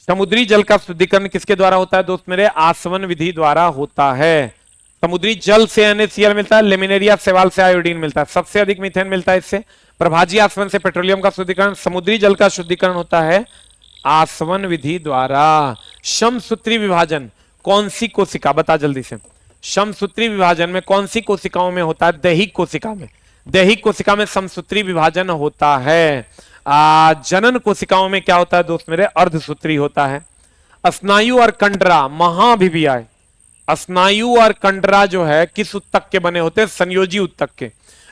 समुद्री जल का शुद्धिकरण किसके द्वारा होता है दोस्त मेरे? आसवन विधि द्वारा होता है। समुद्री जल से NaCl मिलता है। लेमिनेरिया शैवाल से आयोडीन मिलता है। सबसे अधिक मीथेन मिलता है इससे। प्रभाजी आसवन से पेट्रोलियम का शुद्धिकरण। समुद्री जल का शुद्धिकरण होता है आसवन विधि द्वारा। समसूत्री विभाजन कौन सी कोशिका? बता जल्दी से। समसूत्री विभाजन में कौन सी कोशिकाओं में होता है? दैहिक कोशिका में। दैहिक कोशिका में समसूत्री विभाजन होता है। जनन कोशिकाओं में क्या होता है दोस्त मेरे? अर्धसूत्री होता है। स्नायु और कंडरा महाभिवियाय। स्नायु और कंडरा जो है किस उत्तक के बने होते हैं? संयोजी उत्तक के।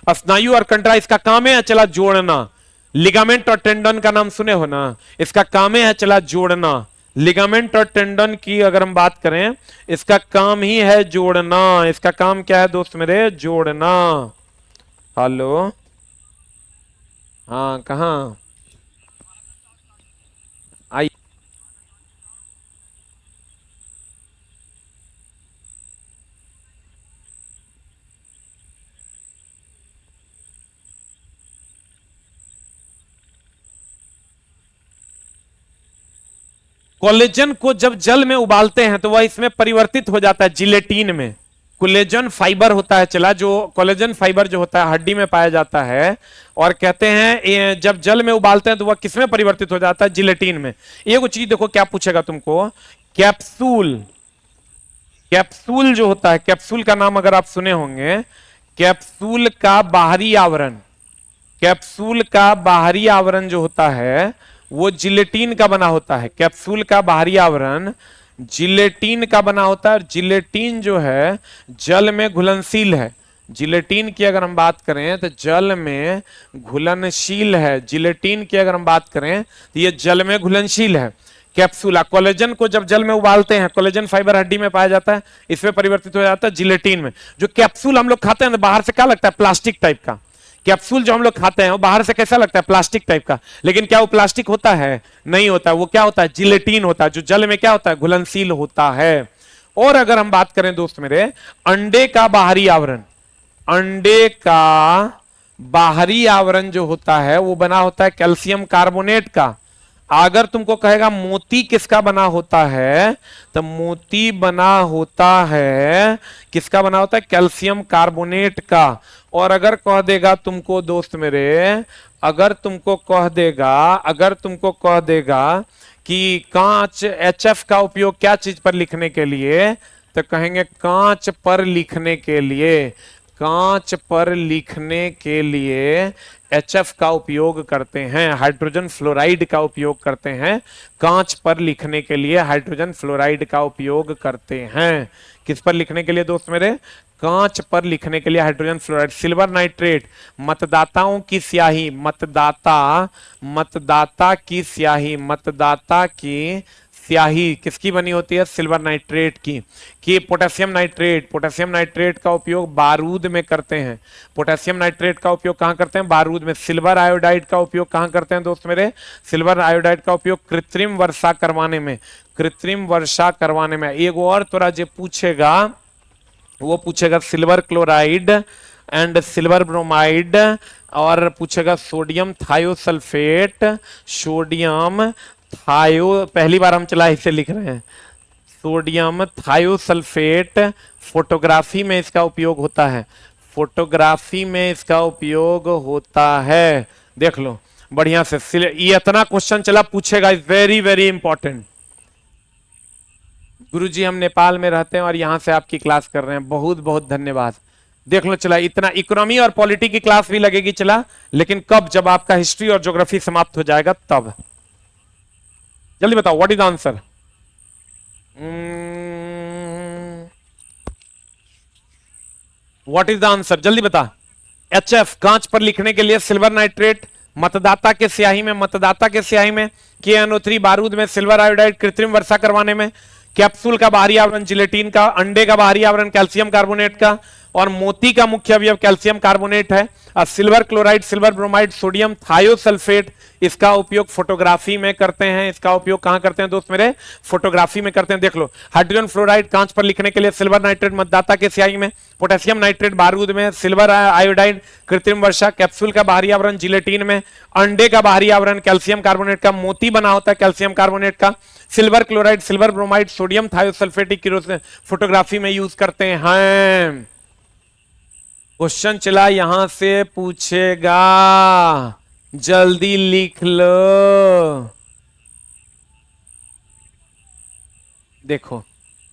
स्नायु और कंडरा इसका काम है चला जोड़ना। लिगामेंट और टेंडन का नाम सुने हो ना? इसका काम है चला जोड़ना। लिगामेंट और टेंडन की अगर हम बात करें, इसका काम ही है जोड़ना। इसका काम क्या है दोस्त मेरे? जोड़ना। हेलो, हाँ कहाँ आई? कोलेजन को जब जल में उबालते हैं तो वह इसमें परिवर्तित हो जाता है जिलेटिन में। कोलेजन फाइबर होता है चला, जो कोलेजन फाइबर जो होता है हड्डी में पाया जाता है। और कहते हैं जब जल में उबालते हैं तो वह किसमें परिवर्तित हो जाता है? जिलेटिन में। एक चीज देखो क्या पूछेगा तुमको। कैप्सूल, कैप्सूल जो होता है, कैप्सूल का नाम अगर आप सुने होंगे। कैप्सूल का बाहरी आवरण, कैप्सूल का बाहरी आवरण जो होता है वो जिलेटिन का बना होता है। कैप्सूल का बाहरी आवरण जिलेटिन का बना होता है। जिलेटिन जो है जल में घुलनशील है। जिलेटिन की अगर हम बात करें तो जल में घुलनशील है। जिलेटिन की अगर हम बात करें तो ये जल में घुलनशील है। कैप्सूला कोलेजन को जब जल में उबालते हैं, कोलेजन फाइबर हड्डी में पाया जाता है, इसमें परिवर्तित हो जाता है जिलेटिन में। जो कैप्सूल हम लोग खाते हैं तो बाहर से क्या लगता है? प्लास्टिक टाइप का। कैप्सूल जो हम लोग खाते हैं वो बाहर से कैसा लगता है? प्लास्टिक टाइप का। लेकिन क्या वो प्लास्टिक होता है? नहीं होता। वो क्या होता है? जिलेटिन होता है, जो जल में क्या होता है? घुलनशील होता है। और अगर हम बात करें दोस्त मेरे, अंडे का बाहरी आवरण, अंडे का बाहरी आवरण जो होता है वो बना होता है कैल्शियम कार्बोनेट का। अगर तुमको कहेगा मोती किसका बना होता है, तो मोती बना होता है, किसका बना होता है? कैल्शियम कार्बोनेट का। और अगर कह देगा तुमको दोस्त मेरे, अगर तुमको कह देगा कि कांच HF का उपयोग क्या चीज पर लिखने के लिए? तो कहेंगे कांच पर लिखने के लिए, कांच पर लिखने के लिए HF का उपयोग करते हैं, हाइड्रोजन फ्लोराइड का उपयोग करते हैं। कांच पर लिखने के लिए हाइड्रोजन फ्लोराइड का उपयोग करते हैं। किस पर लिखने के लिए दोस्त मेरे? कांच पर लिखने के लिए हाइड्रोजन फ्लोराइड। सिल्वर नाइट्रेट, मतदाताओं की स्याही, मतदाता की स्याही, मतदाता की स्याही किसकी बनी होती है? सिल्वर नाइट्रेट की। कि पोटेशियम नाइट्रेट का उपयोग बारूद में करते हैं। पोटेशियम नाइट्रेट का उपयोग कहां करते हैं? बारूद में। सिल्वर आयोडाइड का उपयोग कहां करते हैं दोस्त मेरे? सिल्वर आयोडाइड का उपयोग कृत्रिम वर्षा करवाने में, कृत्रिम वर्षा करवाने में। एक और तोरा जो पूछेगा वो पूछेगा silver chloride and silver bromide, और पूछेगा सोडियम थायोसल्फेट, सोडियम थायो, पहली बार हम चला इसे लिख रहे हैं, सोडियम थायोसल्फेट। फोटोग्राफी में इसका उपयोग होता है, फोटोग्राफी में इसका उपयोग होता है। देख लो बढ़िया से, ये इतना क्वेश्चन चला पूछेगा, इज वेरी वेरी इंपॉर्टेंट। गुरुजी हम नेपाल में रहते हैं और यहां से आपकी क्लास कर रहे हैं, बहुत बहुत धन्यवाद। देख लो चला, इतना इकोनॉमी और पॉलिटी की क्लास भी लगेगी चला, लेकिन कब? जब आपका हिस्ट्री और ज्योग्राफी समाप्त हो जाएगा तब। जल्दी बताओ what is answer? What is the answer? जल्दी बता। HF कांच पर लिखने के लिए सिल्वर नाइट्रेट, मतदाता के स्याही में, मतदाता के स्याही में, KNO3 बारूद में, सिल्वर आयोडाइड कृत्रिम वर्षा करवाने में, कैप्सूल का बाहरी आवरण जिलेटिन का, अंडे का बाहरी आवरण कैल्शियम कार्बोनेट का, और मोती का मुख्य अवयव कैल्शियम कार्बोनेट है। और silver chloride, silver bromide, sodium thiosulphate, इसका उपयोग फोटोग्राफी में करते हैं। इसका उपयोग कहां करते हैं दोस्त मेरे? फोटोग्राफी में करते हैं। देख लो, हाइड्रोजन फ्लोराइड कांच पर लिखने के लिए, सिल्वर नाइट्रेट मतदाता के स्याही में, पोटेशियम नाइट्रेट बारूद में, सिल्वर आयोडाइड कृत्रिम वर्षा, कैप्सूल का बाहरी आवरण जिलेटिन में, अंडे का बाहरी आवरण कैल्शियम कार्बोनेट का, मोती बना होता है कैल्शियम कार्बोनेट का, silver chloride, silver bromide, sodium thiosulphate photography में यूज करते हैं। क्वेश्चन चला, यहां से पूछेगा, जल्दी लिख लो। देखो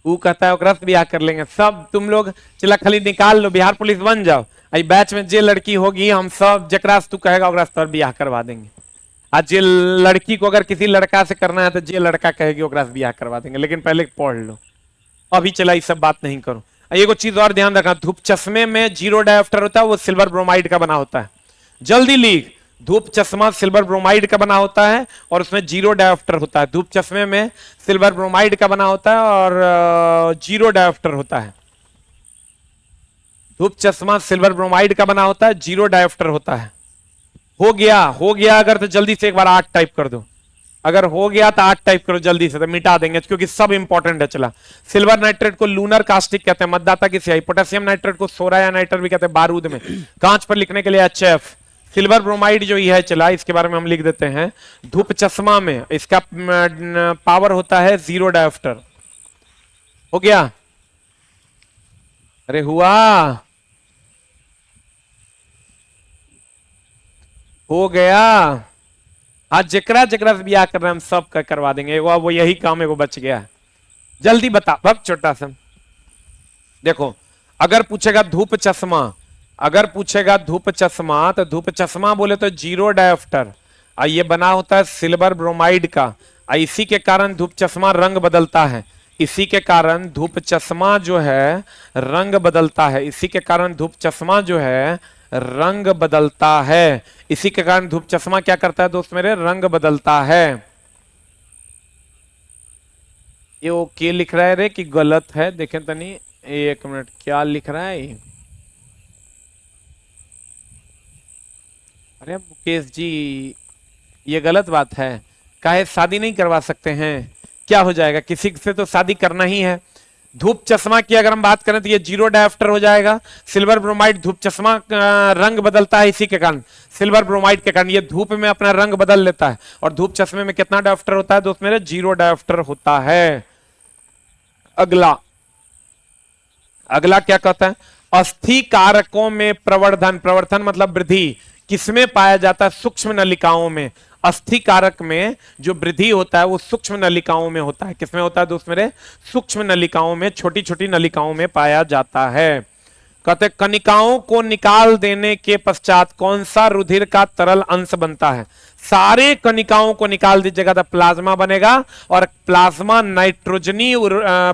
वो कहता है ओकरा से ब्याह कर लेंगे सब, तुम लोग चला खाली निकाल लो, बिहार पुलिस बन जाओ। आई बैच में जे लड़की होगी हम सब जकरा से तू कहेगा ओकरा से ब्याह करवा देंगे। आज जे लड़की को अगर किसी लड़का से करना है तो जे लड़का कहेगी ओकरा से ब्याह करवा देंगे, लेकिन पहले पढ़ लो। अभी चला ये सब बात नहीं करो। एक चीज और ध्यान रखना, धूप चश्मे में जीरो डायोप्टर होता है, वो सिल्वर ब्रोमाइड का बना होता है। जल्दी लिख, धूप चश्मा सिल्वर ब्रोमाइड का बना होता है और उसमें जीरो डायोप्टर होता है। धूप चश्मे में सिल्वर ब्रोमाइड का बना होता है और जीरो डायोप्टर होता है। धूप चश्मा सिल्वर ब्रोमाइड का बना होता है, जीरो डायोप्टर होता है। हो गया अगर तो जल्दी से एक बार 8 टाइप कर दो। अगर हो गया तो 8 टाइप करो जल्दी से, तो मिटा देंगे क्योंकि सब इंपॉर्टेंट है। चला, सिल्वर नाइट्रेट को लूनर कास्टिक कहते हैं, मतदाता की स्याही। पोटेशियम नाइट्रेट को सोरा या नाइट्रेट भी कहते हैं बारूद में। कांच पर लिखने के लिए HF। सिल्वर ब्रोमाइड जो ये है चला, इसके बारे में हम लिख देते हैं। धूप चश्मा में इसका पावर होता है जीरो डायोप्टर। हो गया? अरे हुआ, हो गया। आज जकरा जकरा से ब्याह कर रहे हैं हम सब का करवा देंगे। वो यही काम है, वो बच गया है। जल्दी बता अब छोटा सा। देखो, अगर पूछेगा धूप चश्मा, अगर पूछेगा धूप चश्मा, तो धूप चश्मा बोले तो जीरो डायोप्टर, ये बना होता है सिल्वर ब्रोमाइड का। इसी के कारण धूप चश्मा रंग बदलता है। इसी के कारण धूप चश्मा जो है रंग बदलता है। इसी के कारण धूप चश्मा जो है रंग बदलता है। इसी के कारण धूप चश्मा क्या करता है दोस्त मेरे? रंग बदलता है। ये ओके लिख रहा है रे कि गलत है? देखें तनी, एक मिनट, क्या लिख रहा है? अरे मुकेश जी, ये गलत बात है। काहे शादी नहीं करवा सकते हैं? क्या हो जाएगा? किसी से तो शादी करना ही है। धूप चश्मा की अगर हम बात करें तो ये जीरो डायोप्टर हो जाएगा। सिल्वर ब्रोमाइड, धूप चश्मा रंग बदलता है इसी के कारण, सिल्वर ब्रोमाइड के कारण। ये धूप में अपना रंग बदल लेता है। और धूप चश्मे में कितना डायोप्टर होता है दोस्त मेरे? जीरो डायोप्टर होता है। अगला क्या कहता है? अस्थि कारकों में प्रवर्धन, प्रवर्धन मतलब वृद्धि, किसमें पाया जाता है? सूक्ष्म नलिकाओं में। अस्थि कारक में जो वृद्धि होता है वो सूक्ष्म नलिकाओं में होता है। किसमें होता है दोस्त मेरे? सूक्ष्म नलिकाओं में, छोटी छोटी नलिकाओं में पाया जाता है। कहते कणिकाओं को निकाल देने के पश्चात कौन सा रुधिर का तरल अंश बनता है? सारे कणिकाओं को निकाल दीजिएगा तो प्लाज्मा बनेगा, और प्लाज्मा नाइट्रोजनी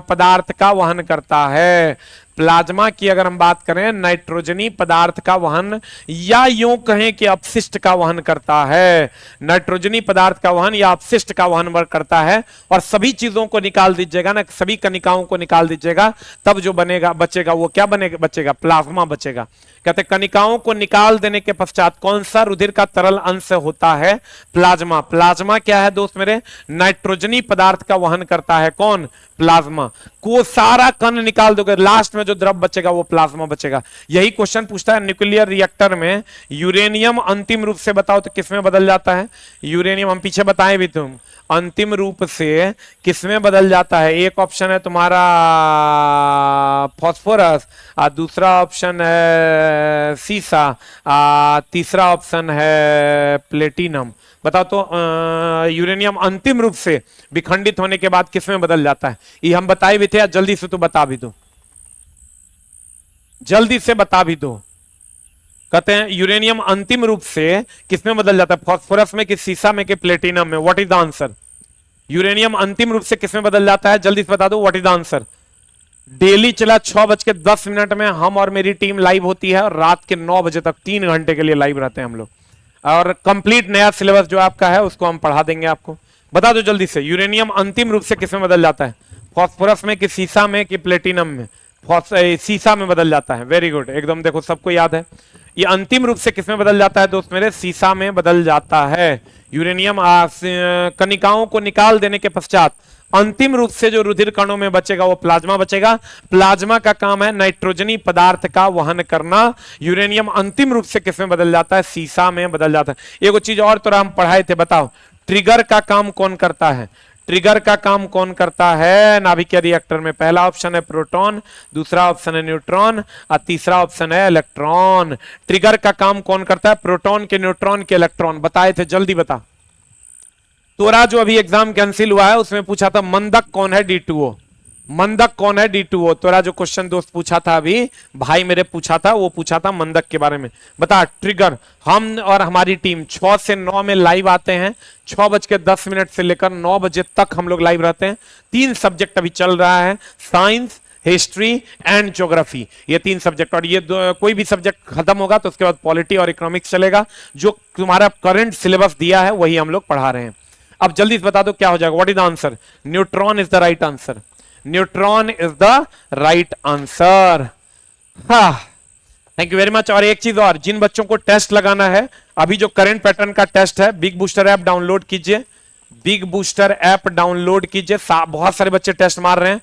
पदार्थ का वहन करता है। प्लाज्मा की अगर हम बात करें, नाइट्रोजनी पदार्थ का वहन, या यूं कहें कि अपशिष्ट का वहन करता है। नाइट्रोजनी पदार्थ का वहन या अपशिष्ट का वहन करता है। और सभी चीजों को निकाल दीजिएगा ना, सभी कणिकाओं को निकाल दीजिएगा, तब जो बनेगा बचेगा वो क्या बनेगा? बचेगा प्लाज्मा बचेगा। कहते कणिकाओं को निकाल देने के पश्चात कौन सा रुधिर का तरल अंश होता है? प्लाज्मा। प्लाज्मा क्या है दोस्त मेरे? नाइट्रोजनी पदार्थ का वहन करता है। कौन? प्लाज्मा। को सारा कण निकाल दोगे, लास्ट में जो द्रव बचेगा वो प्लाज्मा बचेगा। यही क्वेश्चन पूछता है न्यूक्लियर रिएक्टर में, यूरेनियम अंतिम रूप से बताओ तो किसमें बदल जाता है? यूरेनियम हम पीछे बताएं भी, तुम अंतिम रूप से किसमें बदल जाता है? एक ऑप्शन है तुम्हारा फास्फोरस, दूसरा ऑप्शन है सीसा, तीसरा ऑप्शन है प्लेटिनम। बताओ तो यूरेनियम अंतिम रूप से विखंडित होने के बाद किसमें बदल जाता है? ये हम बताए भी थे, या जल्दी से तो बता भी दो, जल्दी से बता भी दो। कहते हैं यूरेनियम अंतिम रूप से किसमें बदल जाता है? फास्फोरस में कि सीसा में कि प्लेटिनम में? What is the answer? Uranium अंतिम रूप से किसमें बदल जाता है? जल्दी से बता दो, what is the answer? Daily चला 6:10 में हम और मेरी टीम लाइव होती है, और रात के 9 बजे तक 3 घंटे के लिए लाइव रहते हैं हम लोग, और कंप्लीट नया सिलेबस जो आपका है उसको हम पढ़ा देंगे आपको। बता दो जल्दी से, यूरेनियम अंतिम रूप से किसमें बदल जाता है? फास्फोरस में कि सीसा में कि प्लेटिनम में? सीसा में बदल जाता है। वेरी गुड, एकदम देखो सबको याद है। ये अंतिम रूप से किसमें बदल जाता है दोस्त मेरे? सीसा में बदल जाता है। यूरेनियम कणिकाओं को निकाल देने के पश्चात अंतिम रूप से जो रुधिर कणों में बचेगा वो प्लाज्मा बचेगा। प्लाज्मा का काम है नाइट्रोजनी पदार्थ का वहन करना। यूरेनियम अंतिम रूप से किसमें बदल जाता है? सीसा में बदल जाता है। एक चीज और तो हम पढ़ाए थे, बताओ ट्रिगर का काम कौन करता है? ट्रिगर का काम कौन करता है नाभिकीय रिएक्टर में? पहला ऑप्शन है प्रोटॉन, दूसरा ऑप्शन है न्यूट्रॉन, और तीसरा ऑप्शन है इलेक्ट्रॉन। ट्रिगर का काम कौन करता है? प्रोटॉन के, न्यूट्रॉन के, इलेक्ट्रॉन। बताए थे, जल्दी बता। तोरा जो अभी एग्जाम कैंसिल हुआ है उसमें पूछा था मंदक कौन है? D2O। मंदक कौन है? D2O। तोरा जो क्वेश्चन दोस्त पूछा था अभी, भाई मेरे पूछा था, वो पूछा था मंदक के बारे में। बता ट्रिगर। हम और हमारी टीम 6 से 9 में लाइव आते हैं, 6:10 से लेकर 9 बजे तक हम लोग लाइव रहते हैं। 3 सब्जेक्ट अभी चल रहा है, साइंस, हिस्ट्री एंड ज्योग्राफी, ये 3 सब्जेक्ट। और ये कोई भी सब्जेक्ट खत्म होगा तो उसके बाद पॉलिटी और इकोनॉमिक्स चलेगा। जो तुम्हारा करंट सिलेबस दिया है वही हम लोग पढ़ा रहे हैं। अब जल्दी से बता दो क्या हो जाएगा? What is the answer? Neutron is the right answer. Neutron is the right answer. हाँ, थैंक यू वेरी मच। और एक चीज और, जिन बच्चों को टेस्ट लगाना है, अभी जो करंट पैटर्न का टेस्ट है, बिग बूस्टर ऐप डाउनलोड कीजिए, बिग बूस्टर ऐप डाउनलोड कीजिए। बहुत सारे बच्चे टेस्ट मार रहे हैं,